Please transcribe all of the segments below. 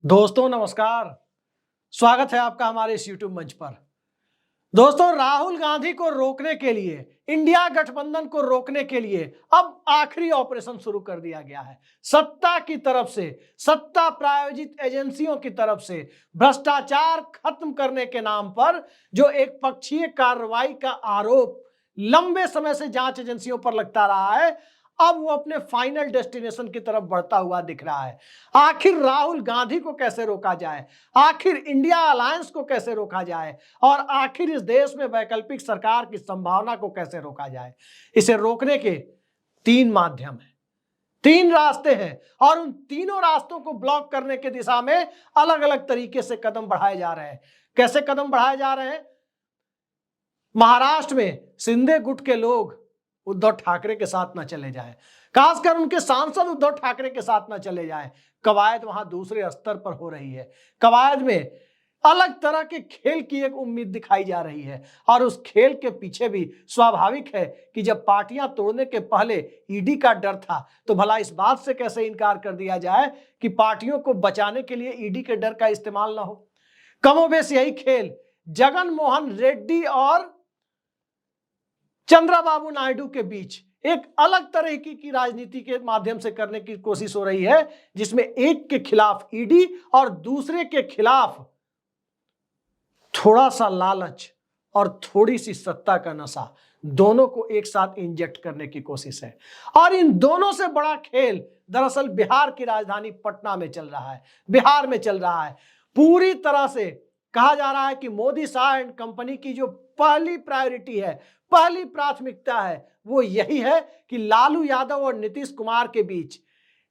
दोस्तों नमस्कार। स्वागत है आपका हमारे इस YouTube मंच पर। दोस्तों, राहुल गांधी को रोकने के लिए, इंडिया गठबंधन को रोकने के लिए अब आखिरी ऑपरेशन शुरू कर दिया गया है। सत्ता की तरफ से, सत्ता प्रायोजित एजेंसियों की तरफ से भ्रष्टाचार खत्म करने के नाम पर जो एक पक्षीय कार्रवाई का आरोप लंबे समय से जांच एजेंसियों पर लगता रहा है, अब वो अपने फाइनल डेस्टिनेशन की तरफ बढ़ता हुआ दिख रहा है। आखिर राहुल गांधी को कैसे रोका जाए, आखिर इंडिया अलायंस को कैसे रोका जाए, और आखिर इस देश में वैकल्पिक सरकार की संभावना को कैसे रोका जाए। इसे रोकने के तीन माध्यम हैं, तीन रास्ते हैं, और उन तीनों रास्तों को ब्लॉक करने की दिशा में अलग अलग तरीके से कदम बढ़ाए जा रहे हैं। कैसे कदम बढ़ाए जा रहे हैं? महाराष्ट्र में शिंदे गुट के लोग उद्धव ठाकरे के साथ न चले जाएं, खासकर उनके सांसद उद्धव ठाकरे के साथ न चले जाएं। कवायद वहां दूसरे स्तर पर हो रही है। कवायद में अलग तरह के खेल की एक उम्मीद दिखाई जा रही है, और उस खेल के पीछे भी स्वाभाविक है कि जब पार्टियां तोड़ने के पहले ईडी का डर था, तो भला इस बात से कैसे इनकार कर दिया जाए कि पार्टियों को बचाने के लिए ईडी के डर का इस्तेमाल ना हो। कमोबेश यही खेल जगन मोहन रेड्डी और चंद्रबाबू नायडू के बीच एक अलग तरह की राजनीति के माध्यम से करने की कोशिश हो रही है, जिसमें एक के खिलाफ ईडी और दूसरे के खिलाफ थोड़ा सा लालच और थोड़ी सी सत्ता का नशा, दोनों को एक साथ इंजेक्ट करने की कोशिश है। और इन दोनों से बड़ा खेल दरअसल बिहार की राजधानी पटना में चल रहा है, बिहार में चल रहा है। पूरी तरह से कहा जा रहा है कि मोदी शाह एंड कंपनी की जो पहली प्रायोरिटी है, पहली प्राथमिकता है, वो यही है कि लालू यादव और नीतीश कुमार के बीच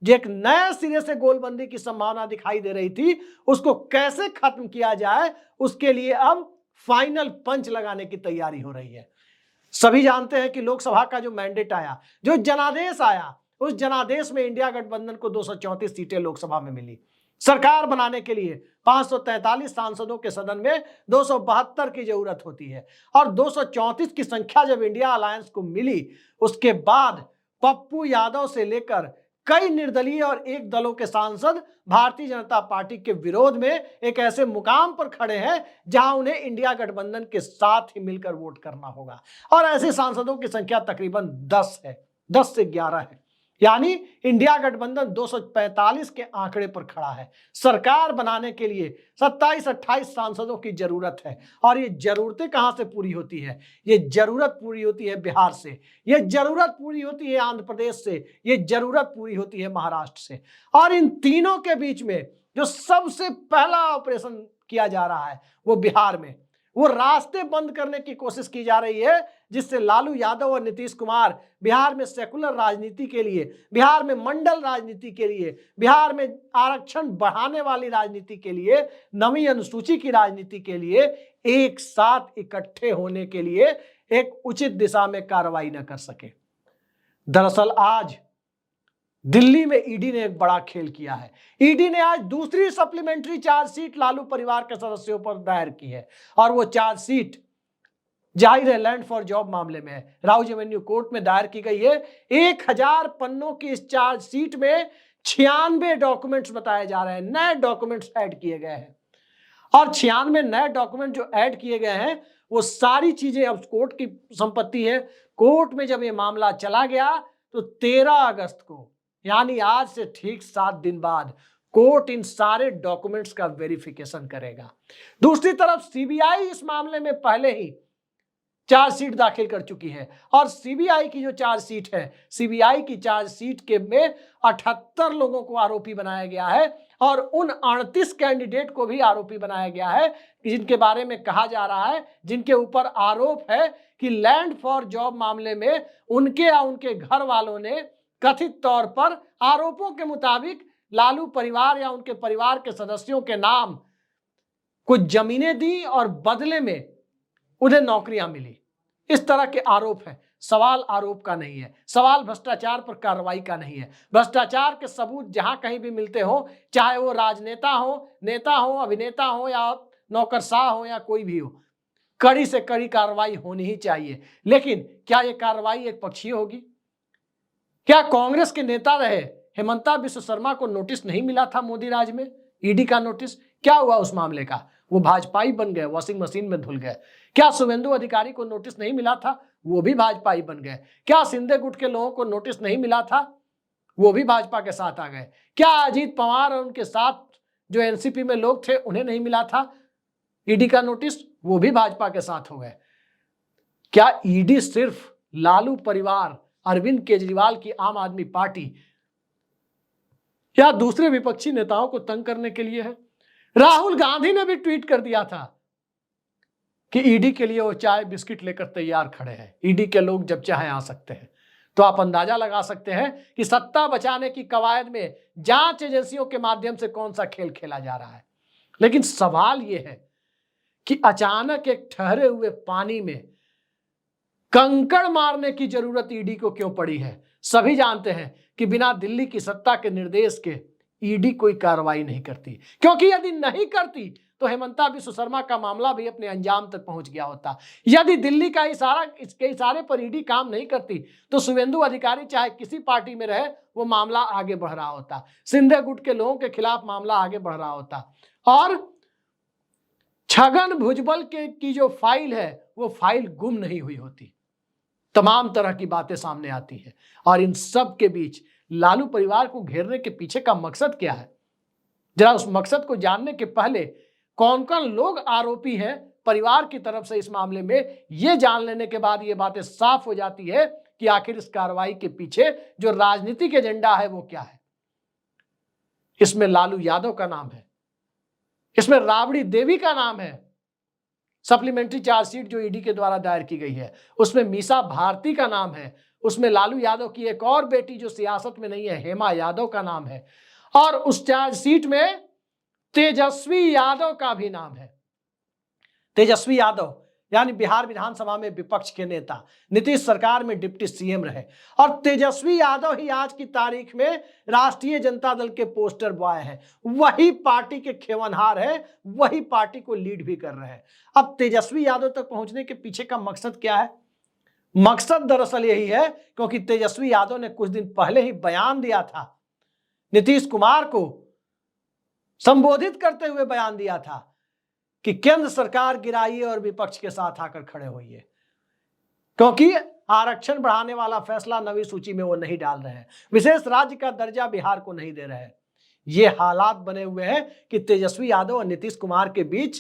जो एक नए सिरे से गोलबंदी की संभावना दिखाई दे रही थी, उसको कैसे खत्म किया जाए, उसके लिए अब फाइनल पंच लगाने की तैयारी हो रही है। सभी जानते हैं कि लोकसभा का जो मैंडेट आया, जो जनादेश आया, उस जनादेश में इंडिया गठबंधन को 234 सीटें लोकसभा में मिली। सरकार बनाने के लिए 543 सांसदों के सदन में 272 की जरूरत होती है, और 234 की संख्या जब इंडिया अलायंस को मिली, उसके बाद पप्पू यादव से लेकर कई निर्दलीय और एक दलों के सांसद भारतीय जनता पार्टी के विरोध में एक ऐसे मुकाम पर खड़े हैं जहां उन्हें इंडिया गठबंधन के साथ ही मिलकर वोट करना होगा। और ऐसे सांसदों की संख्या तकरीबन 10 है, 10 से 11 है, यानी इंडिया गठबंधन 245 के आंकड़े पर खड़ा है। सरकार बनाने के लिए 27-28 सांसदों की जरूरत है, और ये जरूरतें कहां से पूरी होती है? ये जरूरत पूरी होती है बिहार से, ये जरूरत पूरी होती है आंध्र प्रदेश से, ये जरूरत पूरी होती है महाराष्ट्र से। और इन तीनों के बीच में जो सबसे पहला ऑपरेशन किया जा रहा है वो बिहार में, वो रास्ते बंद करने की कोशिश की जा रही है, जिससे लालू यादव और नीतीश कुमार बिहार में सेकुलर राजनीति के लिए, बिहार में मंडल राजनीति के लिए, बिहार में आरक्षण बढ़ाने वाली राजनीति के लिए, नवीं अनुसूची की राजनीति के लिए एक साथ इकट्ठे होने के लिए एक उचित दिशा में कार्रवाई न कर सके। दरअसल आज दिल्ली में ईडी ने एक बड़ा खेल किया है। ईडी ने आज दूसरी सप्लीमेंट्री चार्जशीट लालू परिवार के सदस्यों पर दायर की है, और वो चार्जशीट जाहिर है लैंड फॉर जॉब मामले में है, राउज एवेन्यू कोर्ट में दायर की गई है। 1000 पन्नों की इस चार्जशीट में 96 डॉक्यूमेंट्स बताए जा रहे हैं, नए डॉक्यूमेंट्स ऐड किए गए हैं, और 96 नए डॉक्यूमेंट जो ऐड किए गए हैं वो सारी चीजें अब कोर्ट की संपत्ति है। कोर्ट में जब ये मामला चला गया तो 13 अगस्त को, यानी आज से ठीक 7 दिन बाद, कोर्ट इन सारे डॉक्यूमेंट्स का वेरिफिकेशन करेगा। दूसरी तरफ सीबीआई इस मामले में पहले ही चार्जशीट दाखिल कर चुकी है, और सीबीआई की जो चार्जशीट है, सीबीआई की चार्जशीट के में 78 लोगों को आरोपी बनाया गया है, और उन 38 कैंडिडेट को भी आरोपी बनाया गया है जिनके बारे में कहा जा रहा है, जिनके ऊपर आरोप है कि लैंड फॉर जॉब मामले में उनके या उनके घर वालों ने कथित तौर पर आरोपों के मुताबिक लालू परिवार या उनके परिवार के सदस्यों के नाम कुछ जमीनें दी और बदले में उन्हें नौकरियां मिली। इस तरह के आरोप हैं। सवाल आरोप का नहीं है, सवाल भ्रष्टाचार पर कार्रवाई का नहीं है। भ्रष्टाचार के सबूत जहां कहीं भी मिलते हो, चाहे वो राजनेता हो, नेता हो, अभिनेता हो, या नौकरशाह हो, या कोई भी हो, कड़ी से कड़ी कार्रवाई होनी ही चाहिए। लेकिन क्या यह कार्रवाई एक पक्षीय होगी? क्या कांग्रेस के नेता रहे हेमंता बिश्व शर्मा को नोटिस नहीं मिला था मोदी राज में? ईडी का नोटिस। क्या हुआ उस मामले का? वो भाजपाई बन गए, वॉशिंग मशीन में धुल गए। क्या शुभेंदु अधिकारी को नोटिस नहीं मिला था? वो भी भाजपाई बन गए। क्या सिंधे गुट के लोगों को नोटिस नहीं मिला था? वो भी भाजपा के साथ आ गए। क्या अजीत पवार और उनके साथ जो एनसीपी में लोग थे उन्हें नहीं मिला था ईडी का नोटिस? वो भी भाजपा के साथ हो गए। क्या ईडी सिर्फ लालू परिवार, अरविंद केजरीवाल की आम आदमी पार्टी या दूसरे विपक्षी नेताओं को तंग करने के लिए है? राहुल गांधी ने भी ट्वीट कर दिया था कि ईडी के लिए वो चाय बिस्किट लेकर तैयार खड़े हैं, ईडी के लोग जब चाहे आ सकते हैं। तो आप अंदाजा लगा सकते हैं कि सत्ता बचाने की कवायद में जांच एजेंसियों के माध्यम से कौन सा खेल खेला जा रहा है। लेकिन सवाल यह है कि अचानक एक ठहरे हुए पानी में कंकड़ मारने की जरूरत ईडी को क्यों पड़ी है? सभी जानते हैं कि बिना दिल्ली की सत्ता के निर्देश के ईडी कोई कार्रवाई नहीं करती, क्योंकि यदि नहीं करती तो हेमंता बिश्व शर्मा का मामला भी अपने अंजाम तक पहुंच गया होता। यदि दिल्ली का इसके इशारे पर ईडी काम नहीं करती तो शुभेंदु अधिकारी चाहे किसी पार्टी में रहे वो मामला आगे बढ़ रहा होता, सिंधे गुट के लोगों के खिलाफ मामला आगे बढ़ रहा होता और छगन भुजबल की जो फाइल है वो फाइल गुम नहीं हुई होती। तमाम तरह की बातें सामने आती है और इन सब के बीच लालू परिवार को घेरने के पीछे का मकसद क्या है? जरा उस मकसद को जानने के पहले कौन कौन लोग आरोपी हैं परिवार की तरफ से इस मामले में, ये जान लेने के बाद ये बातें साफ हो जाती है कि आखिर इस कार्रवाई के पीछे जो राजनीतिक एजेंडा है वो क्या है। इसमें लालू यादव का नाम है, इसमें राबड़ी देवी का नाम है। सप्लीमेंट्री चार्जशीट जो ईडी के द्वारा दायर की गई है उसमें मीसा भारती का नाम है, उसमें लालू यादव की एक और बेटी जो सियासत में नहीं है, हेमा यादव का नाम है, और उस चार्जशीट में तेजस्वी यादव का भी नाम है। तेजस्वी यादव यानी बिहार विधानसभा में विपक्ष के नेता, नीतीश सरकार में डिप्टी सीएम रहे, और तेजस्वी यादव ही आज की तारीख में राष्ट्रीय जनता दल के पोस्टर बॉय हैं, वही पार्टी के खेवनहार हैं, वही पार्टी को लीड भी कर रहे हैं। अब तेजस्वी यादव तक पहुंचने के पीछे का मकसद क्या है? मकसद दरअसल यही है क्योंकि तेजस्वी यादव ने कुछ दिन पहले ही बयान दिया था, नीतीश कुमार को संबोधित करते हुए बयान दिया था कि केंद्र सरकार गिराइए और विपक्ष के साथ आकर खड़े होइए, क्योंकि आरक्षण बढ़ाने वाला फैसला नवी सूची में वो नहीं डाल रहे हैं, विशेष राज्य का दर्जा बिहार को नहीं दे रहे हैं। ये हालात बने हुए हैं कि तेजस्वी यादव और नीतीश कुमार के बीच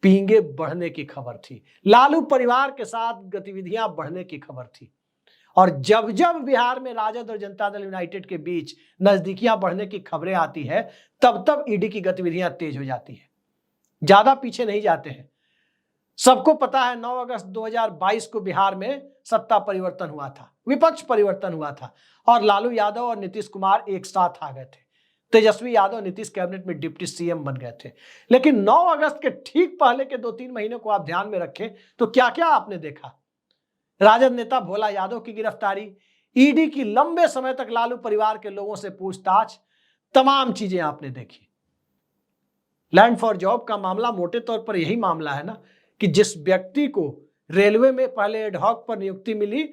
पींगे बढ़ने की खबर थी, लालू परिवार के साथ गतिविधियां बढ़ने की खबर थी, और जब जब बिहार में राजद और जनता दल यूनाइटेड के बीच नजदीकियां बढ़ने की खबरें आती है तब तब ईडी की गतिविधियां तेज हो जाती है। ज्यादा पीछे नहीं जाते हैं, सबको पता है 9 अगस्त 2022 को बिहार में सत्ता परिवर्तन हुआ था, विपक्ष परिवर्तन हुआ था और लालू यादव और नीतीश कुमार एक साथ आ गए थे। तेजस्वी यादव नीतीश कैबिनेट में डिप्टी सीएम बन गए थे। लेकिन 9 अगस्त के ठीक पहले के 2-3 महीने को आप ध्यान में रखें तो क्या क्या आपने देखा? राजद नेता भोला यादव की गिरफ्तारी, ईडी की लंबे समय तक लालू परिवार के लोगों से पूछताछ, तमाम चीजें आपने देखी। लैंड फॉर जॉब का मामला मोटे तौर पर यही मामला है ना कि जिस व्यक्ति को रेलवे में पहले एडहॉक पर नियुक्ति मिली,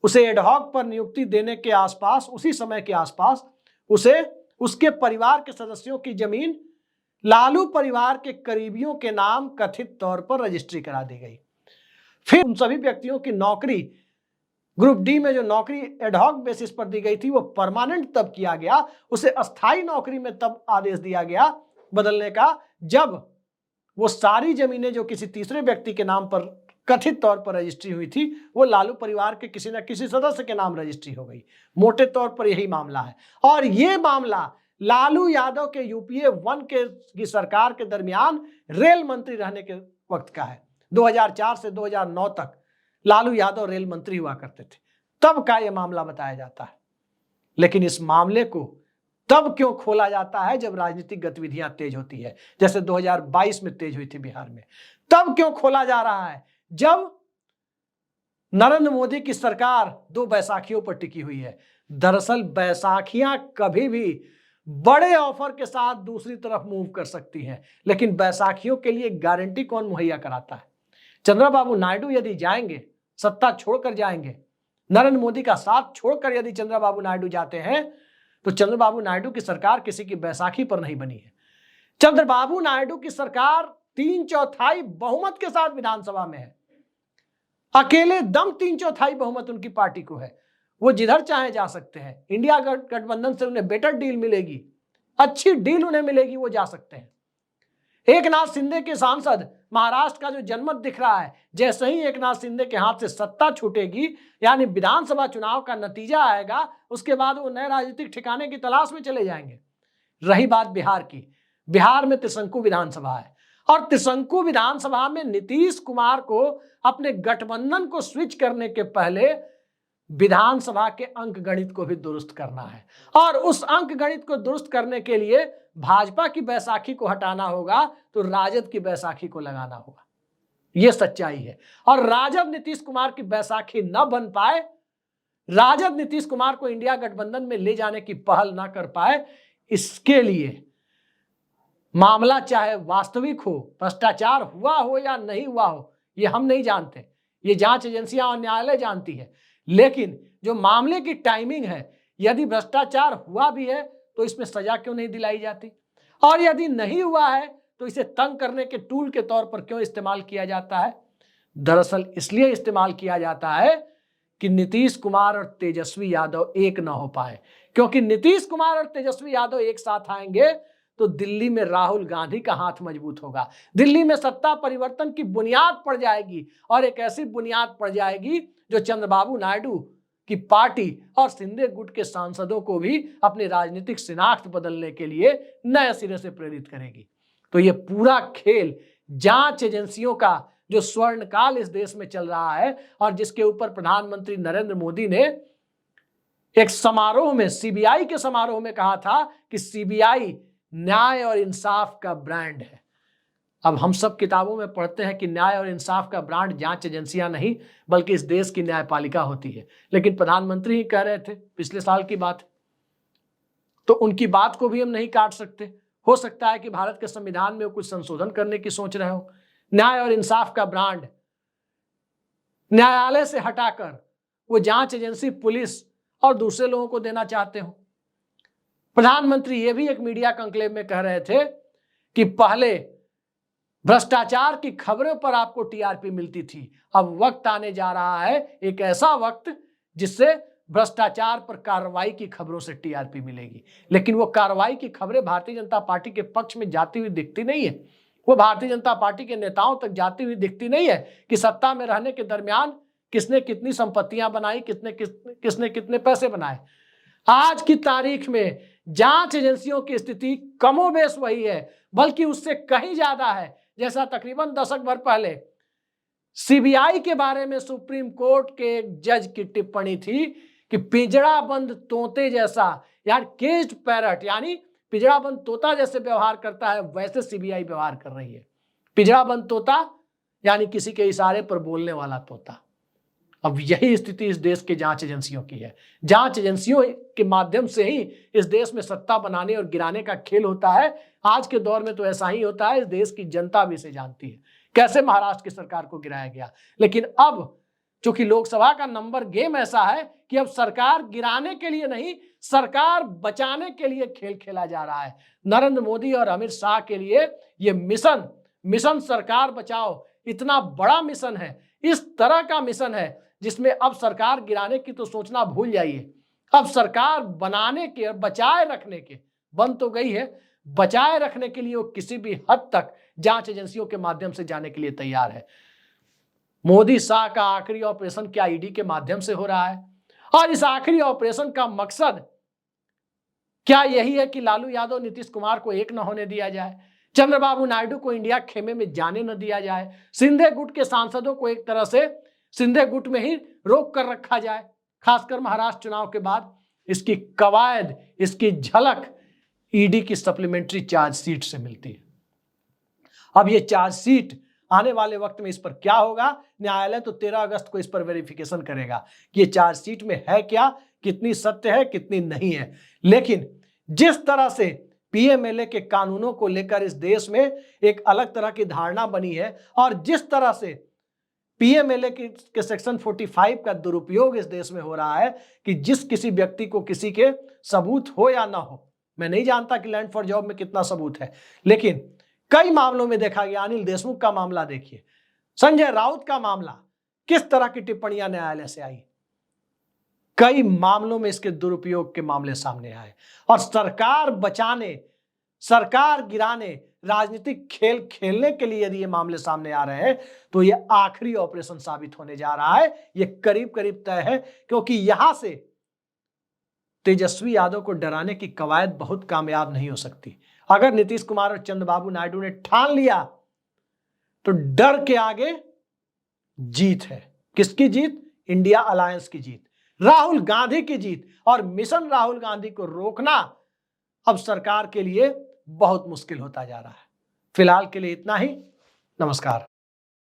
उसे एडहॉक पर नियुक्ति देने के आसपास, उसी समय के आसपास उसे उसके परिवार के सदस्यों की जमीन लालू परिवार के करीबियों के नाम कथित तौर पर रजिस्ट्री करा दी गई। फिर उन सभी व्यक्तियों की नौकरी, ग्रुप डी में जो नौकरी एडहॉक बेसिस पर दी गई थी वो परमानेंट तब किया गया, उसे अस्थायी नौकरी में तब आदेश दिया गया बदलने का जब वो सारी जमीनें जो किसी तीसरे व्यक्ति के नाम पर कथित तौर पर रजिस्ट्री हुई थी वो लालू परिवार के किसी न किसी सदस्य के नाम रजिस्ट्री हो गई। मोटे तौर पर यही मामला है, और ये मामला लालू यादव के यूपीए 1 की सरकार के दरमियान रेल मंत्री रहने के वक्त का है। 2004 से 2009 तक लालू यादव रेल मंत्री हुआ करते थे, तब का यह मामला बताया जाता है। लेकिन इस मामले को तब क्यों खोला जाता है जब राजनीतिक गतिविधियां तेज होती है, जैसे 2022 में तेज हुई थी बिहार में? तब क्यों खोला जा रहा है जब नरेंद्र मोदी की सरकार 2 बैसाखियों पर टिकी हुई है? दरअसल बैसाखियां कभी भी बड़े ऑफर के साथ दूसरी तरफ मूव कर सकती हैं, लेकिन बैसाखियों के लिए गारंटी कौन मुहैया कराता है? चंद्रबाबू नायडू यदि जाएंगे, सत्ता छोड़कर जाएंगे, नरेंद्र मोदी का साथ छोड़कर यदि चंद्रबाबू नायडू जाते हैं तो चंद्रबाबू नायडू की सरकार किसी की बैसाखी पर नहीं बनी है। चंद्रबाबू नायडू की सरकार 3/4 बहुमत के साथ विधानसभा में है। अकेले दम 3/4 बहुमत उनकी पार्टी को है। वो जिधर चाहे जा सकते हैं। इंडिया गठबंधन से उन्हें बेटर डील मिलेगी, अच्छी डील उन्हें मिलेगी, वो जा सकते हैं। एकनाथ शिंदे के सांसद महाराष्ट्र का जो जनमत दिख रहा है, जैसे ही एकनाथ शिंदे के हाथ से सत्ता छूटेगी, यानी विधानसभा चुनाव का नतीजा आएगा, उसके बाद वो नए राजनीतिक ठिकाने की तलाश में चले जाएंगे। रही बात बिहार की, बिहार में त्रिशंकु विधानसभा है और त्रिशंकु विधानसभा में नीतीश कुमार को अपने गठबंधन को स्विच करने के पहले विधानसभा के अंक गणित को भी दुरुस्त करना है और उस अंक गणित को दुरुस्त करने के लिए भाजपा की बैसाखी को हटाना होगा, तो राजद की बैसाखी को लगाना होगा। यह सच्चाई है। और राजद नीतीश कुमार की बैसाखी न बन पाए, राजद नीतीश कुमार को इंडिया गठबंधन में ले जाने की पहल ना कर पाए, इसके लिए मामला चाहे वास्तविक हो, भ्रष्टाचार हुआ हो या नहीं हुआ हो, यह हम नहीं जानते, ये जांच एजेंसियां और न्यायालय जानती है। लेकिन जो मामले की टाइमिंग है, यदि भ्रष्टाचार हुआ भी है तो इसमें सजा क्यों नहीं दिलाई जाती, और यदि नहीं हुआ है तो इसे तंग करने के टूल के तौर पर क्यों इस्तेमाल किया जाता है? दरअसल इसलिए इस्तेमाल किया जाता है कि नीतीश कुमार और तेजस्वी यादव एक न हो पाए, क्योंकि नीतीश कुमार और तेजस्वी यादव एक साथ आएंगे तो दिल्ली में राहुल गांधी का हाथ मजबूत होगा, दिल्ली में सत्ता परिवर्तन की बुनियाद पड़ जाएगी, और एक ऐसी बुनियाद पड़ जाएगी जो चंद्रबाबू नायडू की पार्टी और शिंदे गुट के सांसदों को भी अपनी राजनीतिक शिनाख्त बदलने के लिए नए सिरे से प्रेरित करेगी। तो ये पूरा खेल जांच एजेंसियों का जो स्वर्णकाल इस देश में चल रहा है, और जिसके ऊपर प्रधानमंत्री नरेंद्र मोदी ने एक समारोह में, सीबीआई के समारोह में कहा था कि सीबीआई न्याय और इंसाफ का ब्रांड है। अब हम सब किताबों में पढ़ते हैं कि न्याय और इंसाफ का ब्रांड जांच एजेंसियां नहीं, बल्कि इस देश की न्यायपालिका होती है। लेकिन प्रधानमंत्री ही कह रहे थे, पिछले साल की बात, तो उनकी बात को भी हम नहीं काट सकते। हो सकता है कि भारत के संविधान में वो कुछ संशोधन करने की सोच रहे हो। न्याय और इंसाफ का ब्रांड न्यायालय से हटाकर वो जांच एजेंसी, पुलिस और दूसरे लोगों को देना चाहते हो। प्रधानमंत्री ये भी एक मीडिया कॉन्क्लेव में कह रहे थे कि पहले भ्रष्टाचार की खबरों पर आपको टीआरपी मिलती थी, अब वक्त आने जा रहा है, एक ऐसा वक्त जिससे भ्रष्टाचार पर कार्रवाई की खबरों से टीआरपी मिलेगी। लेकिन वो कार्रवाई की खबरें भारतीय जनता पार्टी के पक्ष में जाती हुई दिखती नहीं है, वो भारतीय जनता पार्टी के नेताओं तक जाती हुई दिखती नहीं है कि सत्ता में रहने के दरमियान किसने कितनी संपत्तियां बनाई, किसने कितने पैसे बनाए। आज की तारीख में जांच एजेंसियों की स्थिति कमोबेश वही है, बल्कि उससे कहीं ज्यादा है। जैसा तकरीबन दशक भर पहले सीबीआई के बारे में सुप्रीम कोर्ट के एक जज की टिप्पणी थी कि पिंजड़ा बंद तोते जैसा, यार केज्ड पैरट, यानी पिंजड़ा बंद तोता जैसे व्यवहार करता है, वैसे सीबीआई व्यवहार कर रही है। पिंजड़ा बंद तोता यानी किसी के इशारे पर बोलने वाला तोता। अब यही स्थिति इस देश के जांच एजेंसियों की है। जांच एजेंसियों के माध्यम से ही इस देश में सत्ता बनाने और गिराने का खेल होता है। आज के दौर में तो ऐसा ही होता है। इस देश की जनता भी इसे जानती है कैसे महाराष्ट्र की सरकार को गिराया गया। लेकिन अब चूंकि लोकसभा का नंबर गेम ऐसा है कि अब सरकार गिराने के लिए नहीं, सरकार बचाने के लिए खेल खेला जा रहा है। नरेंद्र मोदी और अमित शाह के लिए ये मिशन सरकार बचाओ इतना बड़ा मिशन है, इस तरह का मिशन है जिसमें अब सरकार गिराने की तो सोचना भूल जाइए। अब सरकार बनाने के और बचाए रखने के, बन तो गई है, बचाए रखने के लिए वो किसी भी हद तक जांच एजेंसियों के माध्यम से जाने के लिए तैयार है। मोदी शाह का आखिरी ऑपरेशन क्या ईडी के माध्यम से हो रहा है? और इस आखिरी ऑपरेशन का मकसद क्या यही है कि लालू यादव, नीतीश कुमार को एक न होने दिया जाए, चंद्रबाबू नायडू को इंडिया खेमे में जाने न दिया जाए, शिंदे गुट के सांसदों को एक तरह से शिंदे गुट में ही रोक कर रखा जाए, खासकर महाराष्ट्र चुनाव के बाद? इसकी कवायद, इसकी झलक ईडी की सप्लीमेंट्री चार्जशीट से मिलती है। अब ये चार्जशीट आने वाले वक्त में इस पर क्या होगा, न्यायालय तो 13 अगस्त को इस पर वेरिफिकेशन करेगा कि ये चार्जशीट में है क्या, कितनी सत्य है, कितनी नहीं है। लेकिन जिस तरह से पीएमएलए के कानूनों को लेकर इस देश में एक अलग तरह की धारणा बनी है, और जिस तरह से पीएमएलए के सेक्शन 45 का दुरुपयोग इस देश में हो रहा है कि जिस किसी व्यक्ति को किसी के सबूत हो या ना हो, मैं नहीं जानता कि लैंड फॉर जॉब में कितना सबूत है, लेकिन कई मामलों में देखा गया। अनिल देशमुख का मामला देखिए, संजय राउत का मामला, किस तरह की टिप्पणियां न्यायालय से आई। कई मामलों में इसके दुरुपयोग के मामले सामने आए और सरकार बचाने, सरकार गिराने, राजनीतिक खेल खेलने के लिए यदि ये मामले सामने आ रहे हैं तो ये आखिरी ऑपरेशन साबित होने जा रहा है। ये करीब करीब तय है, क्योंकि यहां से तेजस्वी यादव को डराने की कवायद बहुत कामयाब नहीं हो सकती। अगर नीतीश कुमार और चंद्रबाबू नायडू ने ठान लिया तो डर के आगे जीत है। किसकी जीत? इंडिया अलायंस की जीत, राहुल गांधी की जीत। और मिशन राहुल गांधी को रोकना अब सरकार के लिए बहुत मुश्किल होता जा रहा है। फिलहाल के लिए इतना ही। नमस्कार।